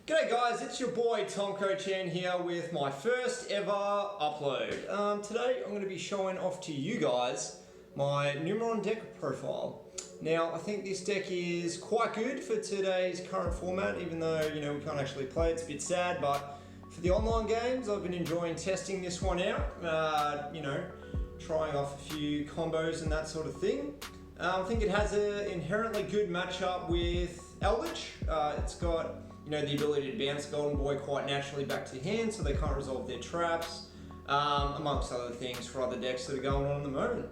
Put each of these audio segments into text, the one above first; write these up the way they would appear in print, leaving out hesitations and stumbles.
G'day guys, it's your boy Tomco Chan here with my first ever upload. Today I'm going to be showing off to you guys my Numeron deck profile. Now I think this deck is quite good for today's current format, even though we can't actually play it. It's a bit sad, but for the online games I've been enjoying testing this one out, trying off a few combos and that sort of thing. I think it has an inherently good matchup with Eldritch. It's got the ability to bounce Golden Boy quite naturally back to hand, so they can't resolve their traps, amongst other things for other decks that are going on at the moment.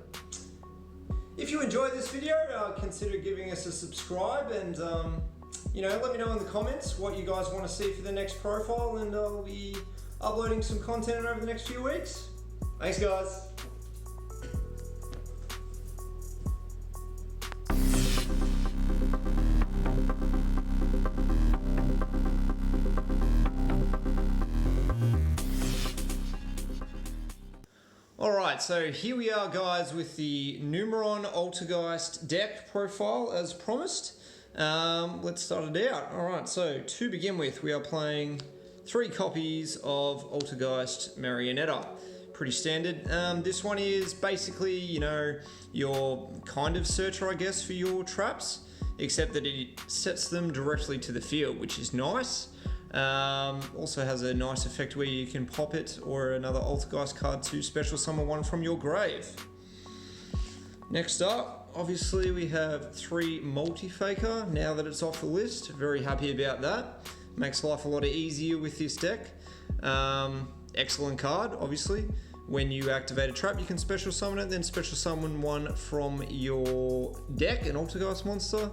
If you enjoyed this video, consider giving us a subscribe and let me know in the comments what you guys want to see for the next profile, and I'll be uploading some content over the next few weeks. Thanks guys. Alright, so here we are guys with the Numeron Altergeist deck profile as promised. Let's start it out. Alright, so to begin with we are playing 3 copies of Altergeist Marionetta. Pretty standard. This one is basically, your kind of searcher I guess for your traps, except that it sets them directly to the field, which is nice. Also has a nice effect where you can pop it or another Altergeist card to special summon one from your grave. Next up, obviously we have 3 Multi-Faker now that it's off the list. Very happy about that. Makes life a lot easier with this deck. Excellent card, obviously. When you activate a trap, you can special summon it, then special summon one from your deck, an Altergeist monster.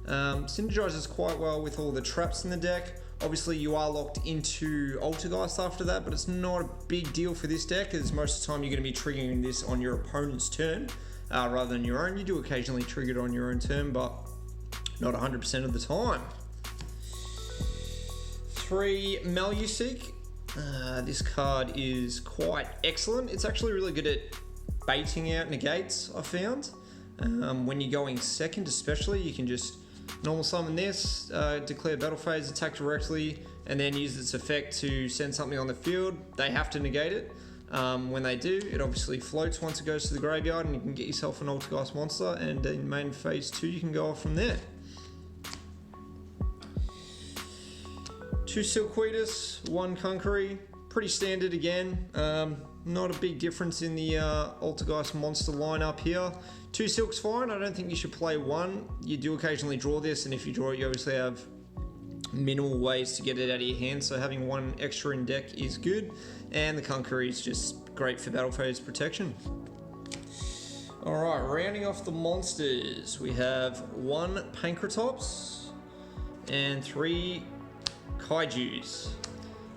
Synergizes quite well with all the traps in the deck. Obviously you are locked into Altergeist after that, but it's not a big deal for this deck, as most of the time you're going to be triggering this on your opponent's turn rather than your own. You do occasionally trigger it on your own turn, but not 100% of the time. 3 Malusik. This card is quite excellent. It's actually really good at baiting out negates, I found. When you're going second especially, you can just normal summon this, declare battle phase, attack directly, and then use its effect to send something on the field. They have to negate it. When they do, it obviously floats once it goes to the graveyard, and you can get yourself an Altergeist monster, and in main phase 2 you can go off from there. 2 Silkweedus, 1 Kunkery, pretty standard again. Not a big difference in the Altergeist monster lineup here. 2 Silk's fine. I don't think you should play 1. You do occasionally draw this, and if you draw it, you obviously have minimal ways to get it out of your hand, so having 1 extra in deck is good. And the Kunkery is just great for battle phase protection. Alright, rounding off the monsters, we have 1 Pankratops and 3 Kaijus.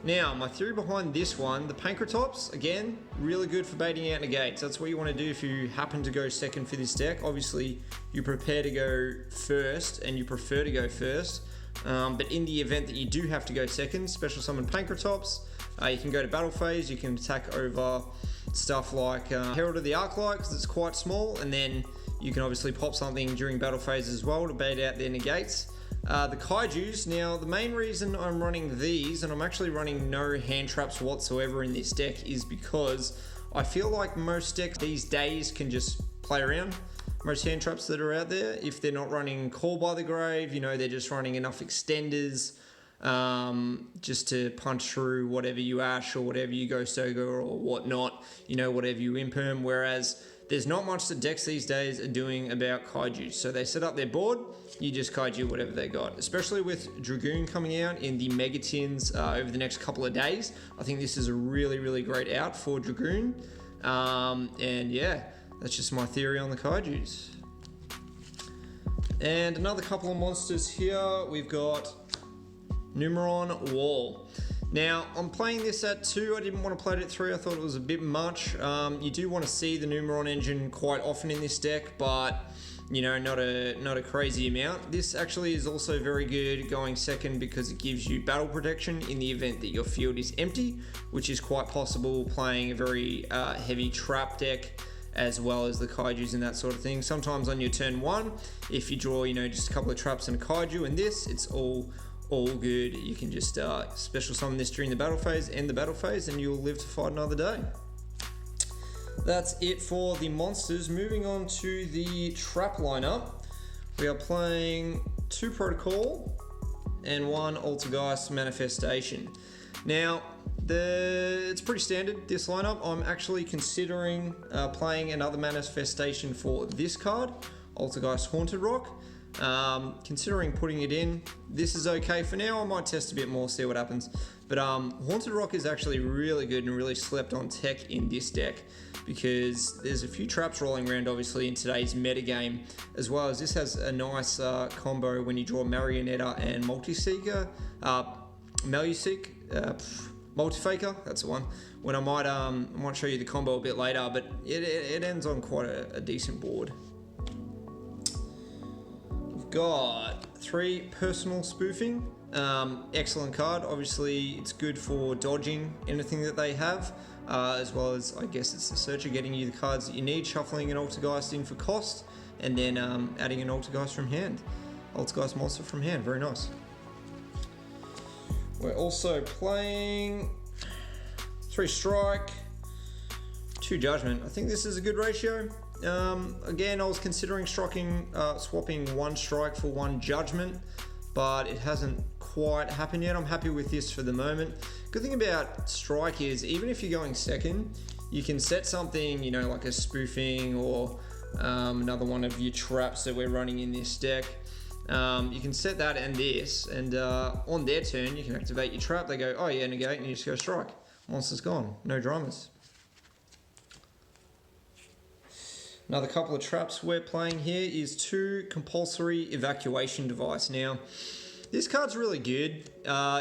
Now, my theory behind this one, the Pankratops, again, really good for baiting out negates. That's what you want to do if you happen to go second for this deck. Obviously, you prepare to go first, and you prefer to go first. But in the event that you do have to go second, special summon Pankratops. You can go to battle phase, you can attack over stuff like Herald of the Arclight, because it's quite small, and then you can obviously pop something during battle phase as well to bait out their negates. The Kaijus, now the main reason I'm running these, and I'm actually running no hand traps whatsoever in this deck, is because I feel like most decks these days can just play around most hand traps that are out there. If they're not running Call by the Grave, they're just running enough extenders just to punch through whatever you Ash or whatever you Ghost Ogre or whatnot, whatever you Imperm, whereas there's not much that decks these days are doing about Kaiju. So they set up their board, you just Kaiju whatever they got. Especially with Dragoon coming out in the Mega Tins over the next couple of days. I think this is a really, really great out for Dragoon. And yeah, that's just my theory on the Kaijus. And another couple of monsters here. We've got Numeron Wall. Now, I'm playing this at 2, I didn't want to play it at 3, I thought it was a bit much. You do want to see the Numeron engine quite often in this deck, but not a crazy amount. This actually is also very good going second because it gives you battle protection in the event that your field is empty, which is quite possible playing a very heavy trap deck as well as the kaijus and that sort of thing. Sometimes on your turn 1, if you draw, just a couple of traps and a kaiju, and this, it's all all good. You can just special summon this during the battle phase, end the battle phase, and you'll live to fight another day. That's it for the monsters. Moving on to the trap lineup. We are playing 2 Protocol and 1 Altergeist Manifestation. Now, it's pretty standard, this lineup. I'm actually considering playing another Manifestation for this card, Altergeist Haunted Rock. Considering putting it in. This is okay for now. I might test a bit more, see what happens. But Haunted Rock is actually really good and really slept on tech in this deck, because there's a few traps rolling around obviously in today's metagame, as well as this has a nice combo when you draw Marionetta and Multiseeker, Maluseek, Multifaker, that's the one. When I might show you the combo a bit later, but it ends on quite a decent board. We've got 3 Personal Spoofing. Excellent card. Obviously, it's good for dodging anything that they have, as well as, I guess, it's the searcher getting you the cards that you need, shuffling an Altergeist in for cost, and then adding an Altergeist from hand. Altergeist monster from hand, very nice. We're also playing 3 Strike, 2 Judgment. I think this is a good ratio. Again, I was considering swapping 1 Strike for 1 Judgment, but it hasn't quite happened yet. I'm happy with this for the moment. Good thing about Strike is, even if you're going second, you can set something, you know, like a spoofing or another one of your traps that we're running in this deck. You can set that and this, and on their turn, you can activate your trap. They go, oh yeah, negate, and you just go Strike. Monster's gone. No dramas. Another couple of traps we're playing here is 2 Compulsory Evacuation Device. Now, this card's really good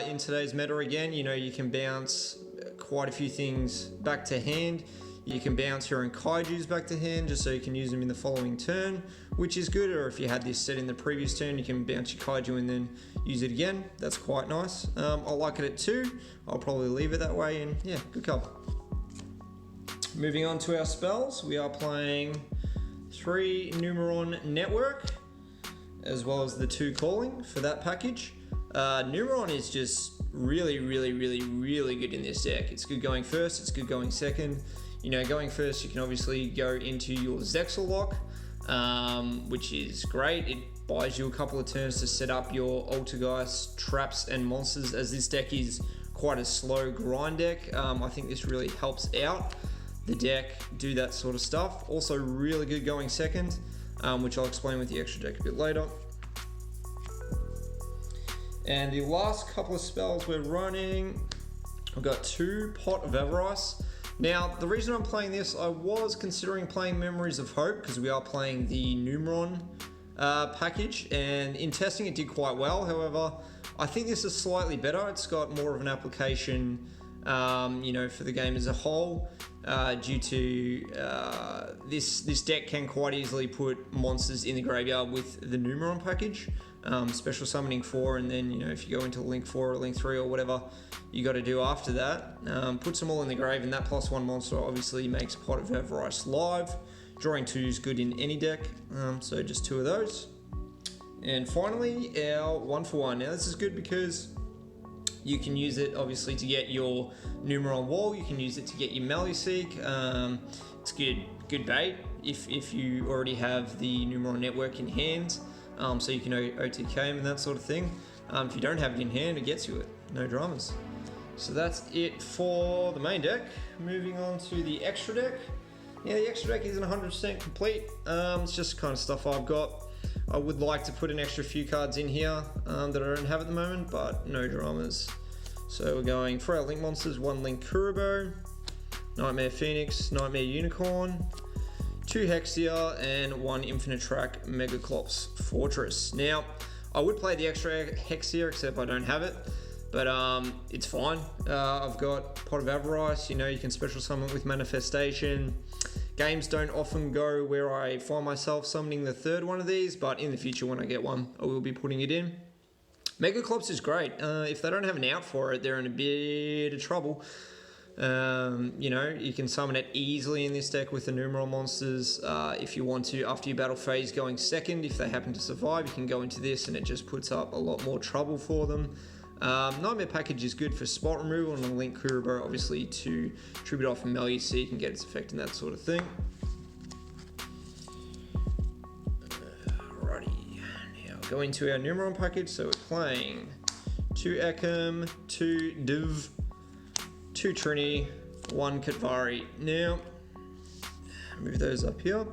in today's meta again. You know, you can bounce quite a few things back to hand. You can bounce your own Kaijus back to hand just so you can use them in the following turn, which is good. Or if you had this set in the previous turn, you can bounce your Kaiju and then use it again. That's quite nice. I like it at 2. I'll probably leave it that way, and yeah, good card. Moving on to our spells, we are playing 3 Numeron Network, as well as the 2 Calling for that package. Numeron is just really good in this deck. It's good going first, it's good going second. You know, going first, you can obviously go into your Zexal Lock, which is great. It buys you a couple of turns to set up your Altergeist traps and monsters, as this deck is quite a slow grind deck. I think this really helps out the deck do that sort of stuff. Also really good going second, which I'll explain with the extra deck a bit later. And the last couple of spells we're running, I've got 2 Pot of Avarice. Now, the reason I'm playing this, I was considering playing Memories of Hope, because we are playing the Numeron package, and in testing it did quite well. However, I think this is slightly better. It's got more of an application, you know, for the game as a whole, due to this deck can quite easily put monsters in the graveyard with the Numeron package. Special summoning 4, and then, you know, if you go into Link 4 or Link 3 or whatever you got to do after that, puts them all in the grave, and that +1 monster obviously makes Pot of Avarice live. Drawing 2 is good in any deck, so just 2 of those. And finally, our 1-for-1. Now this is good because you can use it obviously to get your Numeron Wall, you can use it to get your Maluseek. It's good bait if you already have the Numeron Network in hand. So you can OTK him and that sort of thing. If you don't have it in hand, it gets you it. No dramas. So that's it for the main deck. Moving on to the extra deck. Yeah, the extra deck isn't 100% complete. It's just kind of stuff I've got. I would like to put an extra few cards in here that I don't have at the moment, but no dramas. So we're going for our Link monsters, 1 Link Kurobo, Nightmare Phoenix, Nightmare Unicorn, 2 Hexia, and 1 Infinite Track Megaclops Fortress. Now, I would play the extra Hexia, except I don't have it, but it's fine. I've got Pot of Avarice, you know, you can special summon with Manifestation. Games don't often go where I find myself summoning the 3rd one of these, but in the future when I get one, I will be putting it in. Megaclops is great. If they don't have an out for it, they're in a bit of trouble. You know, you can summon it easily in this deck with the Numeron monsters. If you want to, after your battle phase going second, if they happen to survive, you can go into this and it just puts up a lot more trouble for them. Nightmare package is good for spot removal and a link Kuriboh, obviously, to tribute off Melee so you can get its effect and that sort of thing. Alrighty, now go into our Numeron package. So we're playing 2 Ekem, 2 Div, 2 Trini, 1 Katvari. Now, move those up here.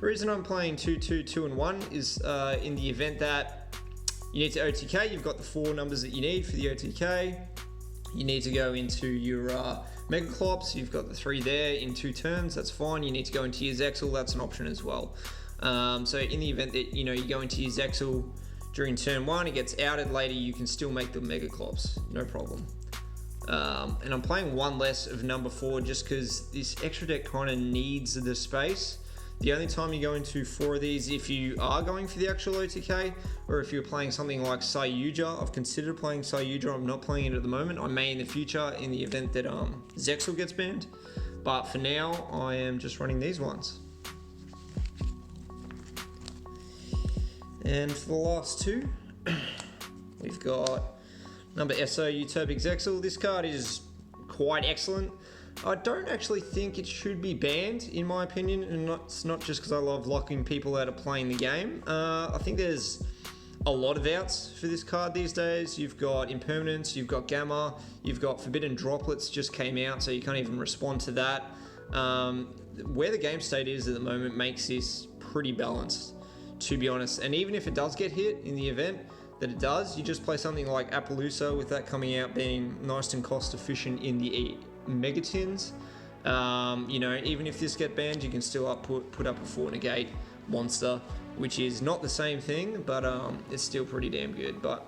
The reason I'm playing 2, 2, 2, and 1 is in the event that you need to OTK, you've got the 4 numbers that you need for the OTK. You need to go into your Mega Clops, you've got the 3 there in 2 turns, that's fine. You need to go into your Zexal, that's an option as well. So in the event that, you know, you go into your Zexal during turn 1, it gets outed later, you can still make the Mega Clops, no problem. And I'm playing 1 less of number 4 just because this extra deck kind of needs the space. The only time you go into 4 of these, if you are going for the actual OTK, or if you're playing something like Sayuja. I've considered playing Sayuja, I'm not playing it at the moment. I may in the future in the event that Zexal gets banned. But for now, I am just running these ones. And for the last 2, we've got number SO Utopic Zexal. This card is quite excellent. I don't actually think it should be banned, in my opinion, and it's not just because I love locking people out of playing the game. I think there's a lot of outs for this card these days. You've got Impermanence, you've got Gamma, you've got Forbidden Droplets just came out, so you can't even respond to that. Where the game state is at the moment makes this pretty balanced, to be honest. And even if it does get hit in the event that it does, you just play something like Appaloosa with that coming out being nice and cost efficient in the Megatins. You know, even if this get banned, you can still put up a 4 negate monster, which is not the same thing, but it's still pretty damn good. But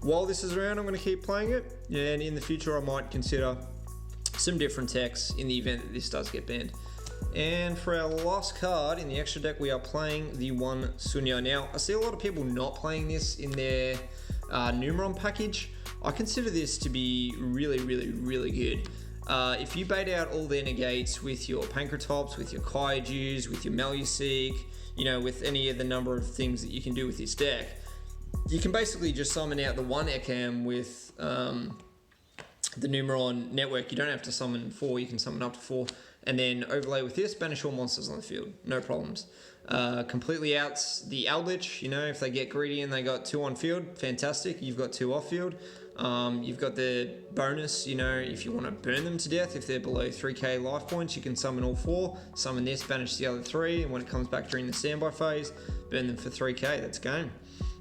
while this is around, I'm going to keep playing it, and in the future I might consider some different techs in the event that this does get banned. And for our last card in the extra deck, we are playing the 1 Sunya. Now, I see a lot of people not playing this in their Numeron package. I consider this to be really, really, really good. If you bait out all their negates with your Pankratops, with your Kaijus, with your Meluseek, you know, with any of the number of things that you can do with this deck, you can basically just summon out the 1 Ekam with the Numeron network. You don't have to summon 4, you can summon up to 4, and then overlay with this, banish all monsters on the field, no problems. Completely outs the Eldritch, you know, if they get greedy and they got 2 on field, fantastic, you've got 2 off field. You've got the bonus, you know, if you want to burn them to death, if they're below 3k life points, you can summon all 4, summon this, banish the other 3, and when it comes back during the standby phase, burn them for 3k, that's game.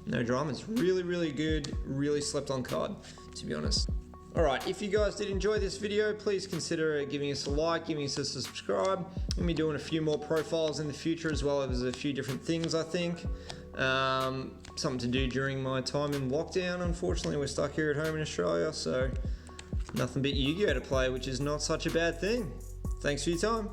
No dramas. Really, really good, really slept on card, to be honest. Alright, if you guys did enjoy this video, please consider giving us a like, giving us a subscribe. We'll be doing a few more profiles in the future, as well as a few different things, I think. Something to do during my time in lockdown. Unfortunately, we're stuck here at home in Australia, so nothing but Yu-Gi-Oh to play, which is not such a bad thing. Thanks for your time.